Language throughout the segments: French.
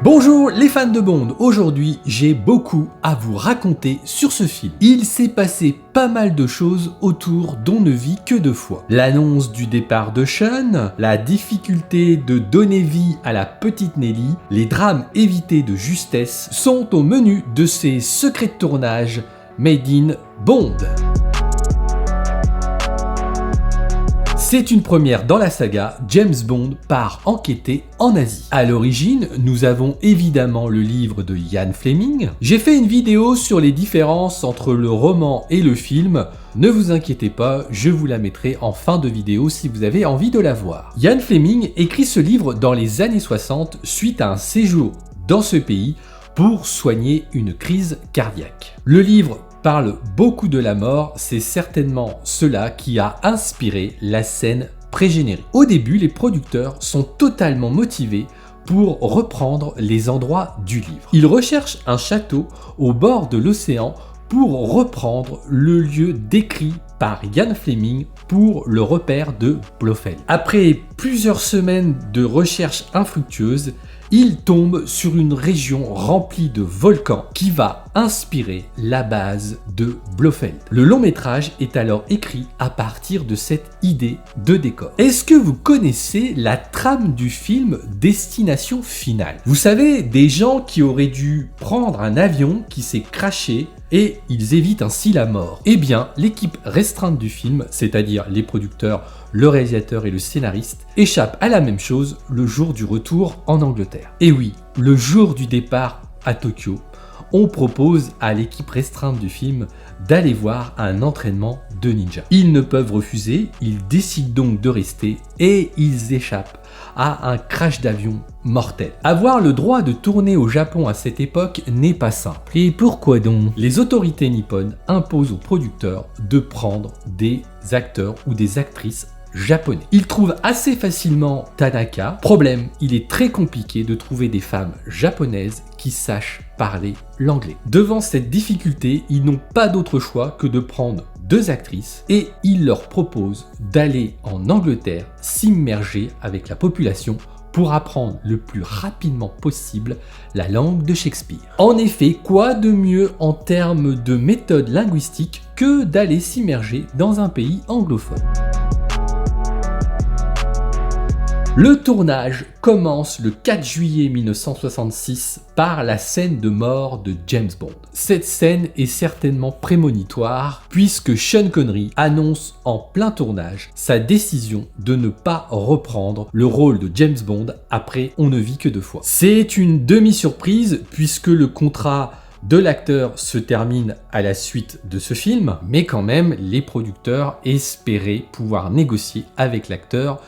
Bonjour les fans de Bond, aujourd'hui j'ai beaucoup à vous raconter sur ce film. Il s'est passé pas mal de choses autour d'On ne vit que deux fois. L'annonce du départ de Sean, la difficulté de donner vie à la petite Nelly, les drames évités de justesse sont au menu de ces secrets de tournage Made in Bond. C'est une première dans la saga, James Bond part enquêter en Asie. À l'origine, nous avons évidemment le livre de Ian Fleming. J'ai fait une vidéo sur les différences entre le roman et le film. Ne vous inquiétez pas, je vous la mettrai en fin de vidéo si vous avez envie de la voir. Ian Fleming écrit ce livre dans les années 60 suite à un séjour dans ce pays pour soigner une crise cardiaque. Le livre parle beaucoup de la mort, c'est certainement cela qui a inspiré la scène pré-générique. Au début, les producteurs sont totalement motivés pour reprendre les endroits du livre. Ils recherchent un château au bord de l'océan pour reprendre le lieu décrit par Ian Fleming pour le repère de Blofeld. Après plusieurs semaines de recherches infructueuses, il tombe sur une région remplie de volcans qui va inspirer la base de Blofeld. Le long métrage est alors écrit à partir de cette idée de décor. Est-ce que vous connaissez la trame du film Destination Finale? Vous savez, des gens qui auraient dû prendre un avion qui s'est crashé et ils évitent ainsi la mort. Eh bien, l'équipe restreinte du film, c'est-à-dire les producteurs, le réalisateur et le scénariste, échappe à la même chose le jour du retour en Angleterre. Et oui, le jour du départ à Tokyo, on propose à l'équipe restreinte du film d'aller voir un entraînement de ninja. Ils ne peuvent refuser, ils décident donc de rester et ils échappent à un crash d'avion mortel. Avoir le droit de tourner au Japon à cette époque n'est pas simple. Et pourquoi donc? Les autorités nippones imposent aux producteurs de prendre des acteurs ou des actrices japonais. Ils trouvent assez facilement Tanaka. Problème, il est très compliqué de trouver des femmes japonaises qui sachent parler l'anglais. Devant cette difficulté, ils n'ont pas d'autre choix que de prendre deux actrices et ils leur proposent d'aller en Angleterre s'immerger avec la population pour apprendre le plus rapidement possible la langue de Shakespeare. En effet, quoi de mieux en termes de méthode linguistique que d'aller s'immerger dans un pays anglophone? Le tournage commence le 4 juillet 1966 par la scène de mort de James Bond. Cette scène est certainement prémonitoire puisque Sean Connery annonce en plein tournage sa décision de ne pas reprendre le rôle de James Bond après On ne vit que deux fois. C'est une demi-surprise puisque le contrat de l'acteur se termine à la suite de ce film, mais quand même les producteurs espéraient pouvoir négocier avec l'acteur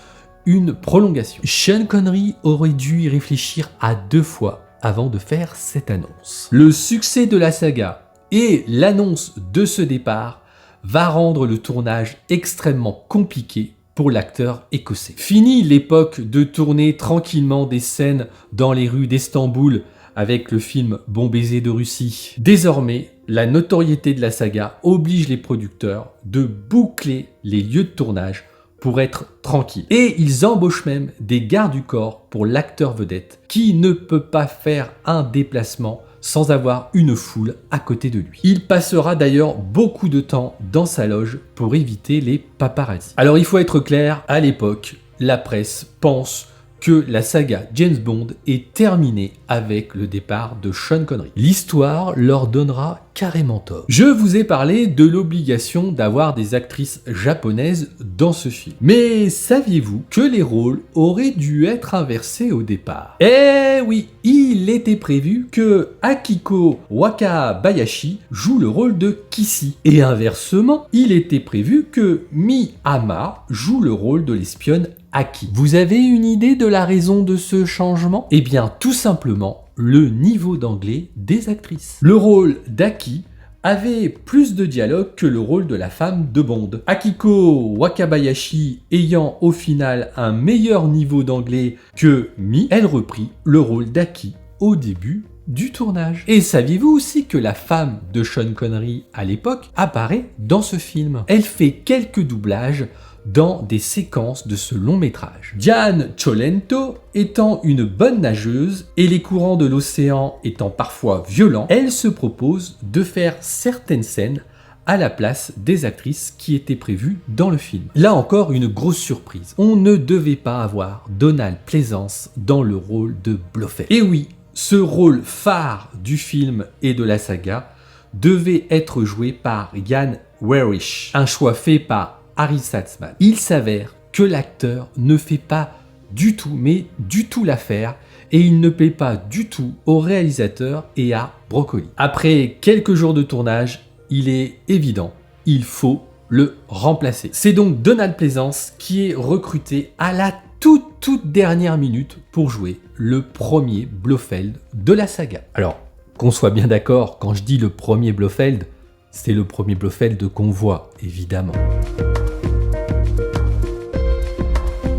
une prolongation. Sean Connery aurait dû y réfléchir à deux fois avant de faire cette annonce. Le succès de la saga et l'annonce de ce départ va rendre le tournage extrêmement compliqué pour l'acteur écossais. Fini l'époque de tourner tranquillement des scènes dans les rues d'Istanbul avec le film Bon baiser de Russie. Désormais, la notoriété de la saga oblige les producteurs de boucler les lieux de tournage pour être tranquille. Et ils embauchent même des gardes du corps pour l'acteur vedette qui ne peut pas faire un déplacement sans avoir une foule à côté de lui. Il passera d'ailleurs beaucoup de temps dans sa loge pour éviter les paparazzis. Alors il faut être clair, à l'époque, la presse pense que la saga James Bond est terminée avec le départ de Sean Connery. L'histoire leur donnera carrément tort. Je vous ai parlé de l'obligation d'avoir des actrices japonaises dans ce film. Mais saviez-vous que les rôles auraient dû être inversés au départ? Eh oui, il était prévu que Akiko Wakabayashi joue le rôle de Kissy. Et inversement, il était prévu que Mi Hama joue le rôle de l'espionne Aki. Vous avez une idée de la raison de ce changement? Eh bien, tout simplement, le niveau d'anglais des actrices. Le rôle d'Aki avait plus de dialogue que le rôle de la femme de Bond. Akiko Wakabayashi ayant au final un meilleur niveau d'anglais que Mi, elle reprit le rôle d'Aki au début du tournage. Et saviez-vous aussi que la femme de Sean Connery à l'époque apparaît dans ce film? Elle fait quelques doublages dans des séquences de ce long métrage. Diane Cholento étant une bonne nageuse et les courants de l'océan étant parfois violents, elle se propose de faire certaines scènes à la place des actrices qui étaient prévues dans le film. Là encore, une grosse surprise. On ne devait pas avoir Donald Pleasence dans le rôle de Blofeld. Et oui, ce rôle phare du film et de la saga devait être joué par Ian Weirish, un choix fait par Harry Saltzman. Il s'avère que l'acteur ne fait pas du tout, mais du tout l'affaire, et il ne plaît pas du tout au réalisateur et à Broccoli. Après quelques jours de tournage, il est évident, il faut le remplacer. C'est donc Donald Pleasence qui est recruté à la toute dernière minute pour jouer le premier Blofeld de la saga. Alors, qu'on soit bien d'accord, quand je dis le premier Blofeld, c'est le premier Blofeld qu'on voit, évidemment.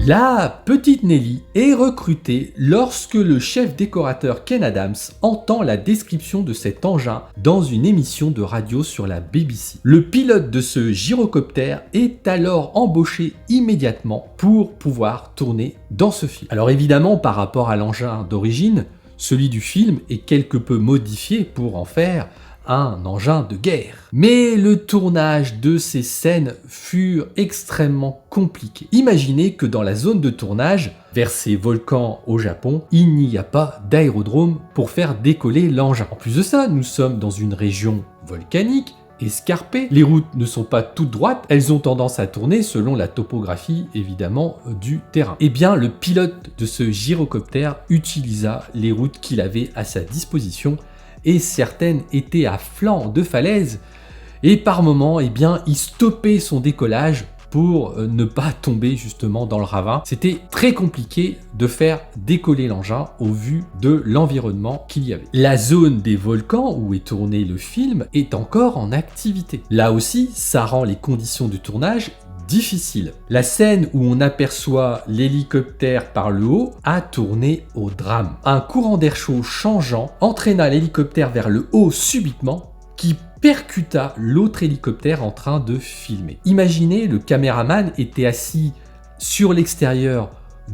La petite Nelly est recrutée lorsque le chef décorateur Ken Adams entend la description de cet engin dans une émission de radio sur la BBC. Le pilote de ce gyrocoptère est alors embauché immédiatement pour pouvoir tourner dans ce film. Alors évidemment, par rapport à l'engin d'origine, celui du film est quelque peu modifié pour en faire un engin de guerre. Mais le tournage de ces scènes fut extrêmement compliqué. Imaginez que dans la zone de tournage, vers ces volcans au Japon, il n'y a pas d'aérodrome pour faire décoller l'engin. En plus de ça, nous sommes dans une région volcanique, escarpées, les routes ne sont pas toutes droites, elles ont tendance à tourner selon la topographie évidemment du terrain. Eh bien, le pilote de ce gyrocoptère utilisa les routes qu'il avait à sa disposition et certaines étaient à flanc de falaise et par moments, eh bien, il stoppait son décollage pour ne pas tomber justement dans le ravin. C'était très compliqué de faire décoller l'engin au vu de l'environnement qu'il y avait. La zone des volcans où est tourné le film est encore en activité. Là aussi, ça rend les conditions de tournage difficiles. La scène où on aperçoit l'hélicoptère par le haut a tourné au drame. Un courant d'air chaud changeant entraîna l'hélicoptère vers le haut subitement, qui percuta l'autre hélicoptère en train de filmer. Imaginez, le caméraman était assis sur l'extérieur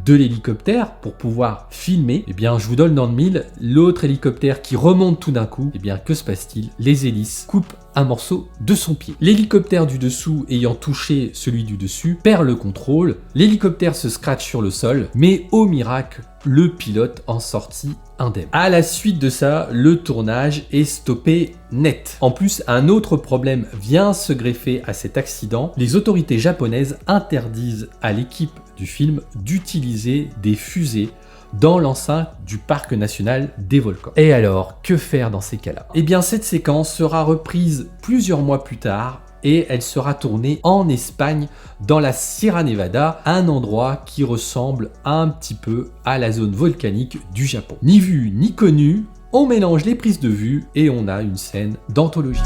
de l'hélicoptère pour pouvoir filmer. Eh bien, je vous donne dans le mille, l'autre hélicoptère qui remonte tout d'un coup, eh bien, que se passe-t-il? Les hélices coupent un morceau de son pied. L'hélicoptère du dessous ayant touché celui du dessus perd le contrôle, l'hélicoptère se scratche sur le sol, mais au miracle, le pilote en sortit indemne. À la suite de ça, le tournage est stoppé net. En plus, un autre problème vient se greffer à cet accident. Les autorités japonaises interdisent à l'équipe du film d'utiliser des fusées dans l'enceinte du parc national des volcans. Et alors, que faire dans ces cas-là? Eh bien, cette séquence sera reprise plusieurs mois plus tard et elle sera tournée en Espagne, dans la Sierra Nevada, un endroit qui ressemble un petit peu à la zone volcanique du Japon. Ni vu ni connu, on mélange les prises de vue et on a une scène d'anthologie.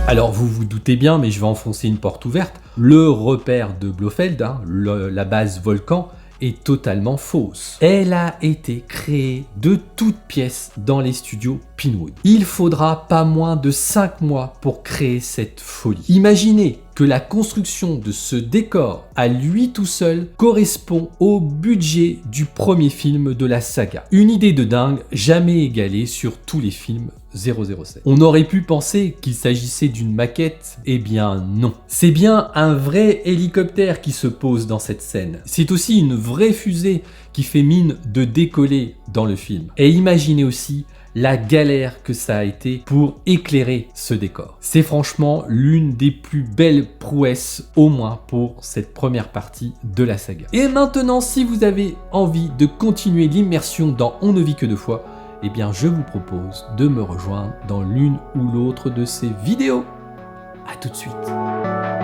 Alors vous vous doutez bien, mais je vais enfoncer une porte ouverte, le repère de Blofeld, la base volcan, est totalement fausse. Elle a été créée de toutes pièces dans les studios Pinewood. Il faudra pas moins de 5 mois pour créer cette folie. Imaginez que la construction de ce décor à lui tout seul correspond au budget du premier film de la saga. Une idée de dingue, jamais égalée sur tous les films 007. On aurait pu penser qu'il s'agissait d'une maquette, eh bien non. C'est bien un vrai hélicoptère qui se pose dans cette scène. C'est aussi une vraie fusée qui fait mine de décoller dans le film. Et imaginez aussi la galère que ça a été pour éclairer ce décor. C'est franchement l'une des plus belles prouesses, au moins pour cette première partie de la saga. Et maintenant, si vous avez envie de continuer l'immersion dans On ne vit que deux fois, eh bien je vous propose de me rejoindre dans l'une ou l'autre de ces vidéos. À tout de suite.